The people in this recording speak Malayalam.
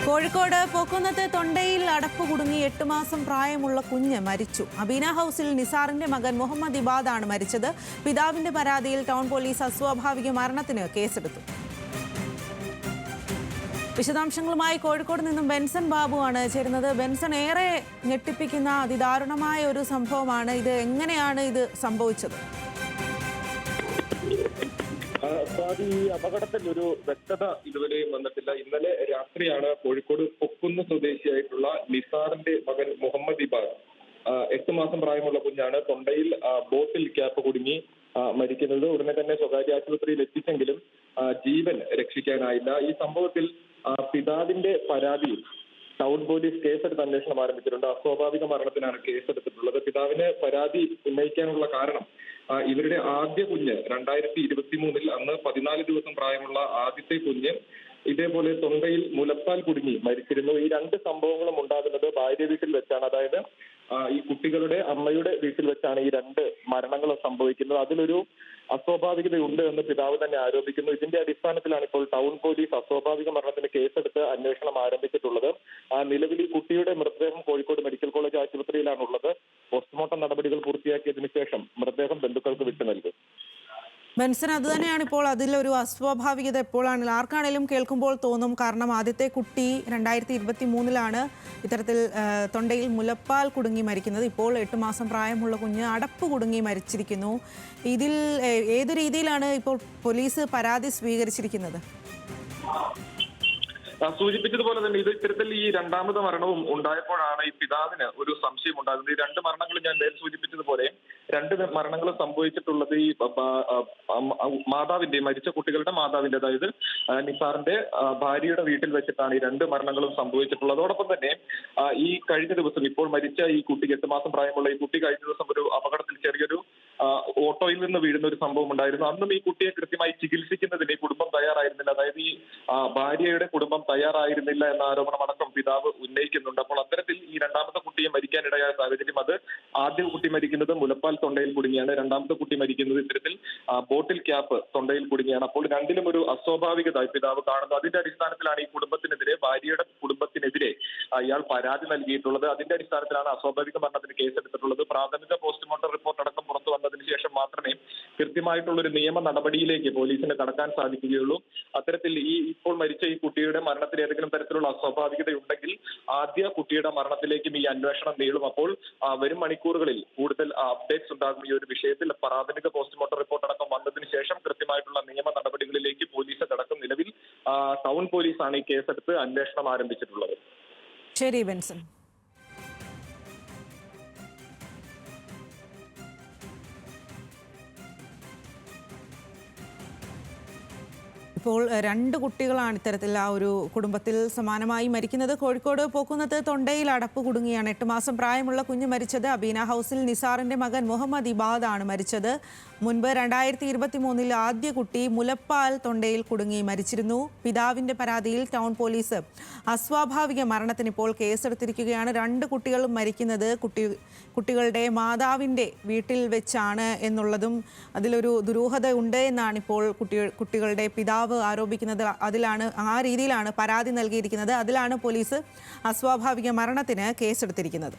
കോഴിക്കോട് പോക്കുന്നത്ത് തൊണ്ടയിൽ അടപ്പ് കുടുങ്ങി 8 മാസം പ്രായമുള്ള കുഞ്ഞ് മരിച്ചു. അബീന ഹൗസിൽ നിസാറിന്റെ മകൻ മുഹമ്മദ് ഇബാദാണ് മരിച്ചത്. പിതാവിന്റെ പരാതിയിൽ ടൗൺ പോലീസ് അസ്വാഭാവിക മരണത്തിന് കേസെടുത്തു. വിശദാംശങ്ങളുമായി കോഴിക്കോട് നിന്നും ബെൻസൺ ബാബു ആണ് ചേരുന്നത്. ബെൻസൺ, ഏറെ ഞെട്ടിപ്പിക്കുന്ന അതിദാരുണമായ ഒരു സംഭവമാണ് ഇത്. എങ്ങനെയാണ് ഇത് സംഭവിച്ചത്? ഈ അപകടത്തിൽ ഒരു വ്യക്തത ഇതുവരെയും വന്നിട്ടില്ല. ഇന്നലെ രാത്രിയാണ് കോഴിക്കോട് പൊക്കുന്ന് സ്വദേശിയായിട്ടുള്ള നിസാറിന്റെ മകൻ മുഹമ്മദ് ഇബാദ് 8 മാസം പ്രായമുള്ള കുഞ്ഞാണ് തൊണ്ടയിൽ ബോട്ടിൽ ക്യാപ്പ് കുടുങ്ങി മരിക്കുന്നത്. ഉടനെ തന്നെ സ്വകാര്യ ആശുപത്രിയിൽ എത്തിച്ചെങ്കിലും ജീവൻ രക്ഷിക്കാനായില്ല. ഈ സംഭവത്തിൽ പിതാവിന്റെ പരാതിയിൽ ടൗൺ പോലീസ് കേസെടുത്ത് അന്വേഷണം ആരംഭിച്ചിട്ടുണ്ട്. അസ്വാഭാവിക മരണത്തിനാണ് കേസെടുത്തിട്ടുള്ളത്. പിതാവിന് പരാതി ഉന്നയിക്കാനുള്ള കാരണം ഇവരുടെ ആദ്യ കുഞ്ഞ് 2023 അന്ന് 14 ദിവസം പ്രായമുള്ള ആദ്യത്തെ കുഞ്ഞ് ഇതേപോലെ തൊണ്ടയിൽ മുലപ്പാൽ കുടുങ്ങി മരിച്ചിരുന്നു. ഈ രണ്ട് സംഭവങ്ങളും ഉണ്ടാകുന്നത് ഭാര്യ വീട്ടിൽ വെച്ചാണ്. അതായത് ഈ കുട്ടികളുടെ അമ്മയുടെ വീട്ടിൽ വെച്ചാണ് ഈ രണ്ട് മരണങ്ങളും സംഭവിക്കുന്നത്. അതിലൊരു അസ്വാഭാവികതയുണ്ട് എന്ന് പിതാവ് തന്നെ ആരോപിക്കുന്നു. ഇതിന്റെ അടിസ്ഥാനത്തിലാണ് ഇപ്പോൾ ടൗൺ പോലീസ് അസ്വാഭാവിക മരണത്തിന് കേസെടുത്ത് അന്വേഷണം ആരംഭിച്ചിട്ടുള്ളത്. നിലവിൽ ഈ കുട്ടിയുടെ മൃതദേഹം കോഴിക്കോട് മെഡിക്കൽ കോളേജ് ആശുപത്രിയിലാണുള്ളത്. പോസ്റ്റ്മോർട്ടം നടപടികൾ പൂർത്തിയാക്കിയതിനു ശേഷം മൃതദേഹം ബന്ധുക്കൾക്ക് വിട്ടു നൽകും. ബെൻസൺ, അത് തന്നെയാണ് ഇപ്പോൾ അതിലൊരു അസ്വാഭാവികത എപ്പോഴാണ് ആർക്കാണേലും കേൾക്കുമ്പോൾ തോന്നും. കാരണം ആദ്യത്തെ കുട്ടി 2023 ഇത്തരത്തിൽ തൊണ്ടയിൽ മുലപ്പാൽ കുടുങ്ങി മരിക്കുന്നത്. ഇപ്പോൾ 8 മാസം പ്രായമുള്ള കുഞ്ഞ് അടപ്പ് കുടുങ്ങി മരിച്ചിരിക്കുന്നു. ഇതിൽ ഏത് രീതിയിലാണ് ഇപ്പോൾ പോലീസ് പരാതി സ്വീകരിച്ചിരിക്കുന്നത്? സൂചിപ്പിച്ചതുപോലെ തന്നെ ഇത് ഇത്തരത്തിൽ ഈ രണ്ടാമത്തെ മരണവും ഉണ്ടായപ്പോഴാണ് ഈ പിതാവിന് ഒരു സംശയം ഉണ്ടാകുന്നത്. ഈ രണ്ട് മരണങ്ങൾ ഞാൻ നേരെ സൂചിപ്പിച്ചതുപോലെ രണ്ട് മരണങ്ങൾ സംഭവിച്ചിട്ടുള്ളത് ഈ മാതാവിന്റെ, മരിച്ച കുട്ടികളുടെ മാതാവിന്റെ, അതായത് നിസാറിന്റെ ഭാര്യയുടെ വീട്ടിൽ വെച്ചിട്ടാണ് ഈ രണ്ട് മരണങ്ങളും സംഭവിച്ചിട്ടുള്ളത്. അതോടൊപ്പം തന്നെ ഈ കഴിഞ്ഞ ദിവസം ഇപ്പോൾ മരിച്ച ഈ കുട്ടിക്ക് 8 മാസം പ്രായമുള്ള ഈ കുട്ടി കഴിഞ്ഞ ദിവസം ഒരു അപകടത്തിൽ ചെറിയൊരു ഓട്ടോയിൽ നിന്ന് വീഴുന്ന ഒരു സംഭവം ഉണ്ടായിരുന്നു. അന്നും ഈ കുട്ടിയെ കൃത്യമായി ചികിത്സിക്കുന്നതിന് ഈ കുടുംബം തയ്യാറായിരുന്നില്ല. അതായത് ഈ ഭാര്യയുടെ കുടുംബം തയ്യാറായിരുന്നില്ല എന്ന ആരോപണം അടക്കം പിതാവ് ഉന്നയിക്കുന്നുണ്ട്. അപ്പോൾ അത്തരത്തിൽ ഈ രണ്ടാമത്തെ കുട്ടിയെ മരിക്കാനിടയായ സാഹചര്യം, അത് ആദ്യ കുട്ടി മരിക്കുന്നത് മുലപ്പാൽ തൊണ്ടയിൽ കുടുങ്ങിയാണ്, രണ്ടാമത്തെ കുട്ടി മരിക്കുന്നത് ഇത്തരത്തിൽ ബോട്ടിൽ ക്യാപ്പ് തൊണ്ടയിൽ കുടുങ്ങിയാണ്. അപ്പോൾ രണ്ടിലും ഒരു അസ്വാഭാവികത പിതാവ് കാണുന്നു. അതിന്റെ അടിസ്ഥാനത്തിലാണ് ഈ കുടുംബത്തിനെതിരെ, ഭാര്യയുടെ കുടുംബത്തിനെതിരെ ഇയാൾ പരാതി നൽകിയിട്ടുള്ളത്. അതിന്റെ അടിസ്ഥാനത്തിലാണ് അസ്വാഭാവിക മരണത്തിന് കേസെടുത്തിട്ടുള്ളത്. പ്രാഥമിക പോസ്റ്റ്മോർട്ടം റിപ്പോർട്ട് അടക്കം പുറത്തു വന്നതിന് ശേഷം മാത്രമേ കൃത്യമായിട്ടുള്ളൊരു നിയമ നടപടിയിലേക്ക് പോലീസിന് കടക്കാൻ സാധിക്കുകയുള്ളൂ. അത്തരത്തിൽ ഈ ഇപ്പോൾ മരിച്ച ഈ കുട്ടിയുടെ മരണത്തിൽ ഏതെങ്കിലും തരത്തിലുള്ള അസ്വാഭാവികത ഉണ്ടെങ്കിൽ ആദ്യ കുട്ടിയുടെ മരണത്തിലേക്കും ഈ അന്വേഷണം നീളും. അപ്പോൾ വരും മണിക്കൂറുകളിൽ കൂടുതൽ അപ്ഡേറ്റ്സ് ഉണ്ടാകും ഈ ഒരു വിഷയത്തിൽ. പ്രാഥമിക പോസ്റ്റ്മോർട്ടം റിപ്പോർട്ട് അടക്കം വന്നതിന് ശേഷം കൃത്യമായിട്ടുള്ള നിയമ നടപടികളിലേക്ക് പോലീസ് കടക്കും. നിലവിൽ ടൗൺ പോലീസാണ് ഈ കേസെടുത്ത് അന്വേഷണം ആരംഭിച്ചിട്ടുള്ളത്. ശരി ബെൻസൺ. ഇപ്പോൾ 2 കുട്ടികളാണ് ഇത്തരത്തിൽ ആ ഒരു കുടുംബത്തിൽ സമാനമായി മരിക്കുന്നത്. കോഴിക്കോട് പോക്കുന്നത്ത് തൊണ്ടയിൽ അടപ്പ് കുടുങ്ങിയാണ് 8 മാസം പ്രായമുള്ള കുഞ്ഞ് മരിച്ചത്. അബീന ഹൗസിൽ നിസാറിന്റെ മകൻ മുഹമ്മദ് ഇബാദാണ് മരിച്ചത്. മുൻപ് 2023 ആദ്യ കുട്ടി മുലപ്പാൽ തൊണ്ടയിൽ കുടുങ്ങി മരിച്ചിരുന്നു. പിതാവിന്റെ പരാതിയിൽ ടൗൺ പോലീസ് അസ്വാഭാവിക മരണത്തിന് ഇപ്പോൾ കേസെടുത്തിരിക്കുകയാണ്. 2 കുട്ടികളും മരിക്കുന്നത് കുട്ടികളുടെ മാതാവിന്റെ വീട്ടിൽ വെച്ചാണ് എന്നുള്ളതും അതിലൊരു ദുരൂഹത ഉണ്ട് എന്നാണ് ഇപ്പോൾ കുട്ടികളുടെ പിതാവ് ആരോപിക്കുന്നത്. ആ രീതിയിലാണ് പരാതി നൽകിയിരിക്കുന്നത്. അതിലാണ് പോലീസ് അസ്വാഭാവിക മരണത്തിന് കേസെടുത്തിരിക്കുന്നത്.